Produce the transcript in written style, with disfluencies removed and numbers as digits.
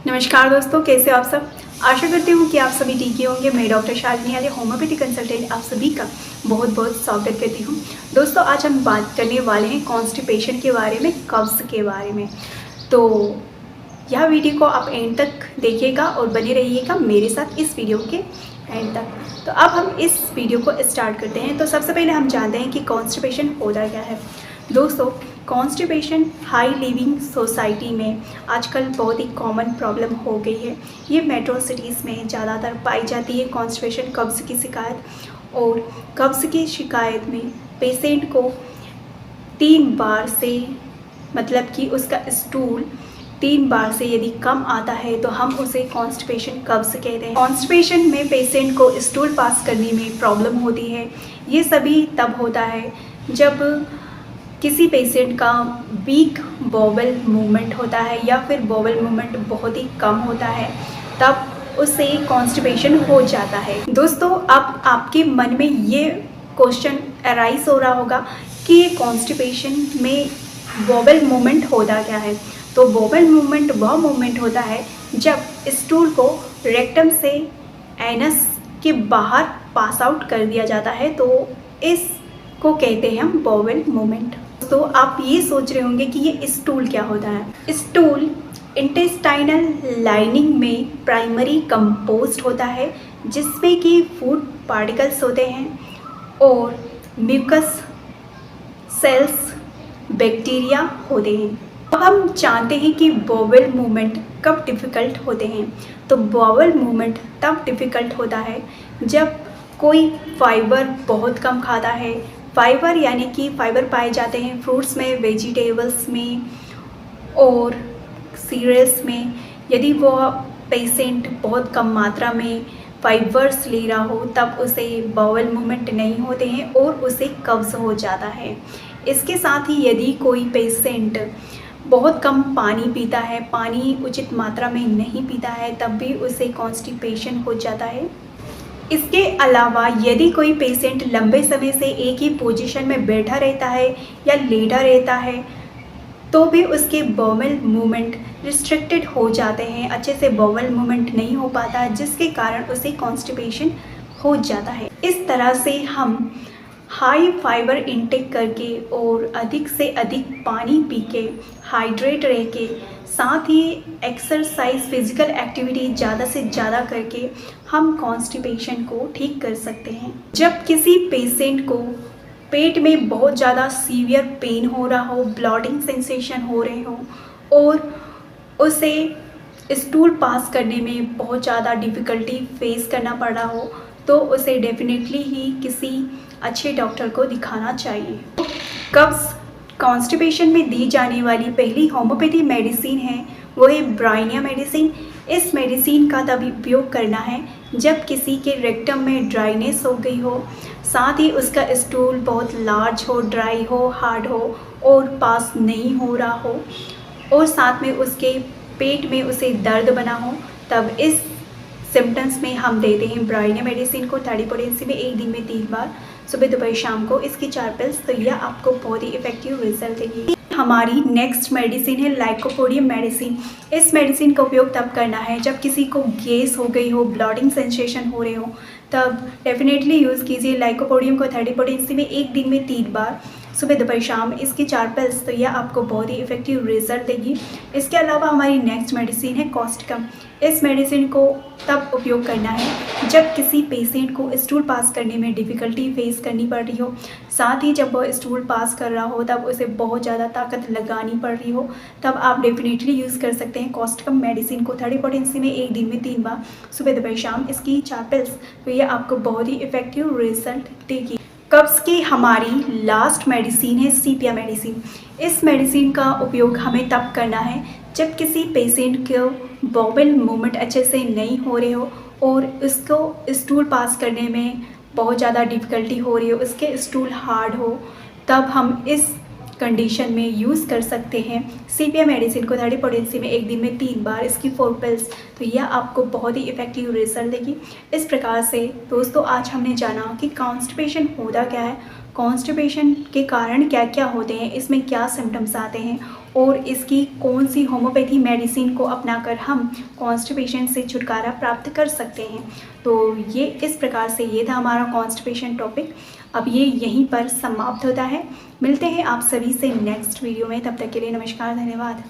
नमस्कार दोस्तों, कैसे हो आप सब। आशा करती हूँ कि आप सभी ठीक ही होंगे। मैं डॉक्टर शालिनी आर्य, होम्योपैथी कंसल्टेंट, आप सभी का बहुत बहुत स्वागत करती हूँ। दोस्तों, आज हम बात करने वाले हैं कॉन्स्टिपेशन के बारे में, कब्ज़ के बारे में। तो यह वीडियो को आप एंड तक देखिएगा और बने रहिएगा मेरे साथ इस वीडियो के एंड तक। तो अब हम इस वीडियो को स्टार्ट करते हैं। तो सबसे पहले हम जानते हैं कि कॉन्स्टिपेशन होता क्या है। दोस्तों, कॉन्स्टिपेशन हाई लिविंग सोसाइटी में आजकल बहुत ही कॉमन प्रॉब्लम हो गई है। ये मेट्रो सिटीज़ में ज़्यादातर पाई जाती है कॉन्स्टिपेशन, कब्ज़ की शिकायत। और कब्ज़ की शिकायत में पेशेंट को 3 बार से, मतलब कि उसका स्टूल 3 बार से यदि कम आता है तो हम उसे कॉन्स्टिपेशन कब्ज़ कहते हैं। कॉन्स्टिपेशन में पेशेंट को स्टूल पास करने में प्रॉब्लम होती है। ये सभी तब होता है जब किसी पेशेंट का वीक बॉवल मूवमेंट होता है या फिर बॉवल मूवमेंट बहुत ही कम होता है, तब उससे कॉन्स्टिपेशन हो जाता है। दोस्तों, अब आपके मन में ये क्वेश्चन अराइज हो रहा होगा कि ये कॉन्स्टिपेशन में बॉवल मूवमेंट होता क्या है। तो बॉवल मूवमेंट वह मूवमेंट होता है जब स्टूल को रेक्टम से एनस के बाहर पास आउट कर दिया जाता है, तो इसको कहते हैं हम बॉवल मूवमेंट। तो आप ये सोच रहे होंगे कि ये स्टूल क्या होता है। स्टूल इंटेस्टाइनल लाइनिंग में प्राइमरी कंपोस्ट होता है, जिसमें कि फूड पार्टिकल्स होते हैं और म्यूकस सेल्स, बैक्टीरिया होते हैं। अब हम जानते हैं कि बॉवल मूवमेंट कब डिफ़िकल्ट होते हैं। तो बॉवल मूवमेंट तब डिफ़िकल्ट होता है जब कोई फाइबर बहुत कम खाता है। फाइबर यानी कि फाइबर पाए जाते हैं फ्रूट्स में, वेजिटेबल्स में और सीरियल्स में। यदि वह पेशेंट बहुत कम मात्रा में फाइबर्स ले रहा हो, तब उसे बॉवल मूवमेंट नहीं होते हैं और उसे कब्ज़ हो जाता है। इसके साथ ही यदि कोई पेशेंट बहुत कम पानी पीता है, पानी उचित मात्रा में नहीं पीता है, तब भी उसे कॉन्स्टिपेशन हो जाता है। इसके अलावा यदि कोई पेशेंट लंबे समय से एक ही पोजीशन में बैठा रहता है या लेटा रहता है, तो भी उसके बॉवल मूवमेंट रिस्ट्रिक्टेड हो जाते हैं, अच्छे से बॉवल मूवमेंट नहीं हो पाता, जिसके कारण उसे कॉन्स्टिपेशन हो जाता है। इस तरह से हम हाई फाइबर इंटेक करके और अधिक से अधिक पानी पी के, हाइड्रेट रह के, साथ ही एक्सरसाइज, फिजिकल एक्टिविटी ज़्यादा से ज़्यादा करके हम कॉन्स्टिपेशन को ठीक कर सकते हैं। जब किसी पेशेंट को पेट में बहुत ज़्यादा सीवियर पेन हो रहा हो, ब्लॉटिंग सेंसेशन हो रहे हो और उसे स्टूल पास करने में बहुत ज़्यादा डिफ़िकल्टी फेस करना पड़ रहा हो, तो उसे डेफिनेटली ही किसी अच्छे डॉक्टर को दिखाना चाहिए। कब्ज़ कॉन्स्टिपेशन में दी जाने वाली पहली होम्योपैथी मेडिसिन है, वो है ब्राइनिया मेडिसिन। इस मेडिसिन का तभी उपयोग करना है जब किसी के रेक्टम में ड्राइनेस हो गई हो, साथ ही उसका स्टूल बहुत लार्ज हो, ड्राई हो, हार्ड हो और पास नहीं हो रहा हो, और साथ में उसके पेट में उसे दर्द बना हो। तब इस सिम्टम्स में हम देते हैं ब्राइनिया मेडिसिन को 30 पोटेंसी में 1 दिन में 3 बार, सुबह दोपहर शाम को, इसकी 4 पिल्स। तो यह आपको बहुत ही इफेक्टिव रिजल्ट देगी। हमारी नेक्स्ट मेडिसिन है लाइकोपोडियम मेडिसिन। इस मेडिसिन का उपयोग तब करना है जब किसी को गैस हो गई हो, ब्लॉटिंग सेंसेशन हो रहे हो, तब डेफिनेटली यूज़ कीजिए लाइकोपोडियम को 30 पोटेंसी में 1 दिन में 3 बार, सुबह दोपहर शाम, इसकी 4 पिल्स। तो यह आपको बहुत ही इफेक्टिव रिजल्ट देगी। इसके अलावा हमारी नेक्स्ट मेडिसिन है कॉस्टिकम। इस मेडिसिन को तब उपयोग करना है जब किसी पेशेंट को स्टूल पास करने में डिफ़िकल्टी फेस करनी पड़ रही हो, साथ ही जब वह स्टूल पास कर रहा हो तब उसे बहुत ज़्यादा ताकत लगानी पड़ रही हो, तब आप डेफिनेटली यूज़ कर सकते हैं कॉस्टिकम मेडिसिन को 30 पोटेंसी में 1 दिन में 3 बार, सुबह दोपहर शाम, इसकी 4 पिल्स। तो ये आपको बहुत ही इफेक्टिव रिजल्ट देगी। कब्ज़ की हमारी लास्ट मेडिसिन है सीपिया मेडिसिन। इस मेडिसिन का उपयोग हमें तब करना है जब किसी पेशेंट को बॉवल मूवमेंट अच्छे से नहीं हो रहे हो और उसको स्टूल पास करने में बहुत ज़्यादा डिफ़िकल्टी हो रही हो, उसके स्टूल हार्ड हो, तब हम इस कंडीशन में यूज़ कर सकते हैं सीपिया मेडिसिन को 30 पोटेंसी में 1 दिन में 3 बार, इसकी 4 पिल्स। तो यह आपको बहुत ही इफेक्टिव रिजल्ट देगी। इस प्रकार से दोस्तों, आज हमने जाना कि कॉन्स्टिपेशन होता क्या है, कॉन्स्टिपेशन के कारण क्या क्या होते हैं, इसमें क्या सिम्टम्स आते हैं और इसकी कौन सी होम्योपैथी मेडिसिन को अपनाकर हम कॉन्स्टिपेशन से छुटकारा प्राप्त कर सकते हैं। तो ये इस प्रकार से ये था हमारा कॉन्स्टिपेशन टॉपिक। अब ये यहीं पर समाप्त होता है। मिलते हैं आप सभी से नेक्स्ट वीडियो में, तब तक के लिए नमस्कार, धन्यवाद।